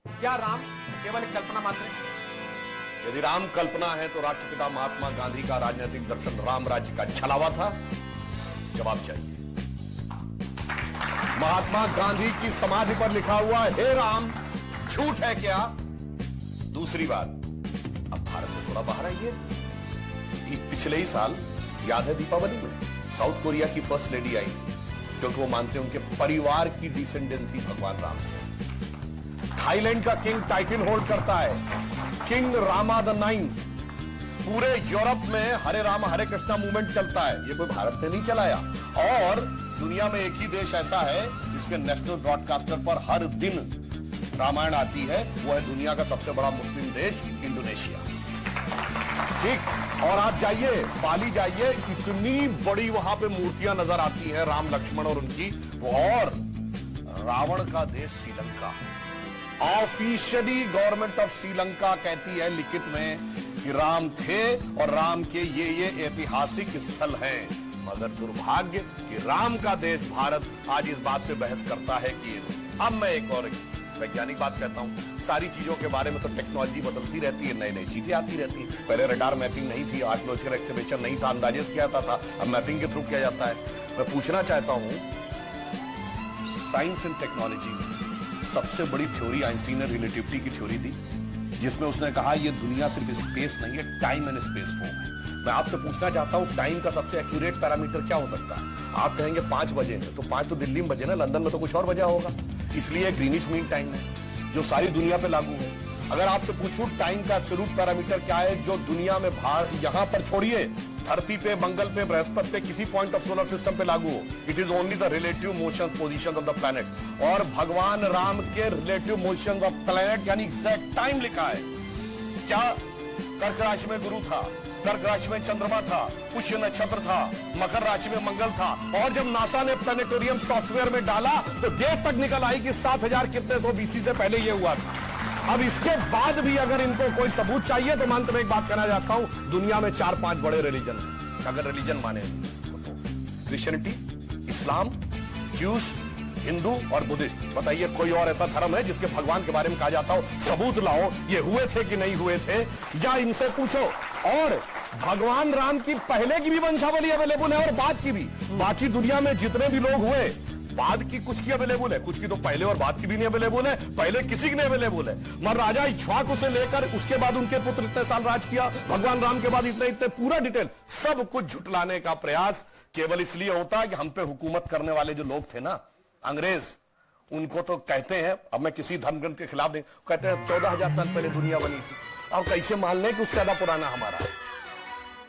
क्या राम केवल एक कल्पना मात्र है? यदि राम कल्पना है तो राष्ट्रपिता महात्मा गांधी का राजनीतिक दर्शन राम राज्य का छलावा था? जवाब चाहिए। महात्मा गांधी की समाधि पर लिखा हुआ हे राम झूठ है क्या? दूसरी बात, अब भारत से थोड़ा बाहर आइए। पिछले ही साल याद है दीपावली में साउथ कोरिया की फर्स्ट लेडी आई थी, क्योंकि वो मानते हैं उनके परिवार की डिसेंडेंसी भगवान राम से। थाईलैंड का किंग टाइटल होल्ड करता है, किंग रामा द 9। पूरे यूरोप में हरे राम हरे कृष्णा मूवमेंट चलता है, ये कोई भारत ने नहीं चलाया। और दुनिया में एक ही देश ऐसा है जिसके नेशनल ब्रॉडकास्टर पर हर दिन रामायण आती है, वो है दुनिया का सबसे बड़ा मुस्लिम देश इंडोनेशिया। ठीक, और आप जाइए बाली जाइए, इतनी बड़ी वहां पे मूर्तियां नजर आती हैं राम लक्ष्मण और उनकी। और रावण का देश Sri Lanka, officially government of Sri Lanka कहती है लिखित में कि राम थे और राम के ये ऐतिहासिक स्थल हैं। मगर दुर्भाग्य कि राम का देश भारत आज इस बात पे बहस करता है कि अब मैं एक और वैज्ञानिक बात कहता हूं, सारी चीजों के बारे में तो टेक्नोलॉजी बदलती रहती है, नई नई चीजें आती रहती हैं। पहले रडार मैपिंग नहीं थी, आर्कियोलॉजिकल एक्सकवेशन नहीं था, अंदाजे किया जाता था, अब मैपिंग के थ्रू किया जाता है। मैं पूछना चाहता हूं, साइंस एंड टेक्नोलॉजी में सबसे बड़ी थ्योरी आइंस्टीन ने रिलेटिविटी की थ्योरी दी, जिसमें उसने कहा यह दुनिया सिर्फ स्पेस नहीं है, टाइम एंड स्पेस फॉर्म है। मैं आपसे पूछना चाहता हूं, टाइम का सबसे एक्यूरेट पैरामीटर क्या हो सकता है? आप कहेंगे 5 बजे है, तो 5 तो दिल्ली में बजे ना, लंदन में तो कुछ और वजह होगा। इसलिए ग्रीनिच मीन टाइम है जो सारी दुनिया पे लागू है। अगर आपसे पूछूं टाइम का एब्सोल्यूट पैरामीटर क्या है जो दुनिया में यहां पर छोड़िए, धरती पे, मंगल पे, बृहस्पति पे, किसी पॉइंट ऑफ सोलर सिस्टम पे लागू हो, it is only the relative motion position of the planet. और भगवान राम के रिलेटिव मोशन ऑफ प्लैनेट यानी एग्जैक्ट टाइम लिखा है। क्या कर्क राशि में गुरु था, कर्क राशि में चंद्रमा था, पुष्य नक्षत्र था, मकर राशि में मंगल था। और जब नासा ने प्लैनेटोरियम सॉफ्टवेयर में डाला तो डेट तक निकल आई कि 7000 कितने सौ बीसी से पहले यह हुआ था। अब इसके बाद भी अगर इनको कोई सबूत चाहिए तो मानते मैं एक बात कहना चाहता हूं, दुनिया में 4-5 बड़े रिलीजन हैं, अगर रिलीजन माने तो क्रिश्चियनिटी, इस्लाम, ज्यूस, हिंदू और बुद्धिस्ट। बताइए कोई और ऐसा धर्म है जिसके भगवान के बारे में कहा जाता हो सबूत लाओ ये हुए थे कि नहीं हुए थे, या इनसे पूछो। और भगवान राम की पहले की भी वंशावली अवेलेबल है और बाद की भी। बाकी दुनिया में जितने भी लोग हुए, बाद की कुछ की अवेलेबल है, कुछ की तो पहले और बाद की भी नहीं अवेलेबल है, पहले किसी की नहीं अवेलेबल है। मगर राजा इक्ष्वाकु से लेकर उसके बाद उनके पुत्र इतने साल राज किया, भगवान राम के बाद इतने इतने, पूरा डिटेल सब कुछ झुटलाने का प्रयास केवल इसलिए होता है कि हम पे हुकूमत करने वाले जो लोग थे ना, अंग्रेज, उनको तो कहते हैं, अब मैं किसी धर्म ग्रंथ के खिलाफ नहीं, कहते हैं 14,000 साल पहले दुनिया बनी थी। अब कैसे मान लें कि उससे ज्यादा पुराना हमारा है?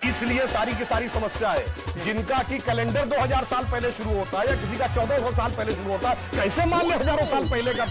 इसलिए सारी की सारी समस्या है। जिनका की कैलेंडर 2000 साल पहले शुरू होता है या किसी का 1400 साल पहले शुरू होता है, कैसे मान ले हजारों साल पहले का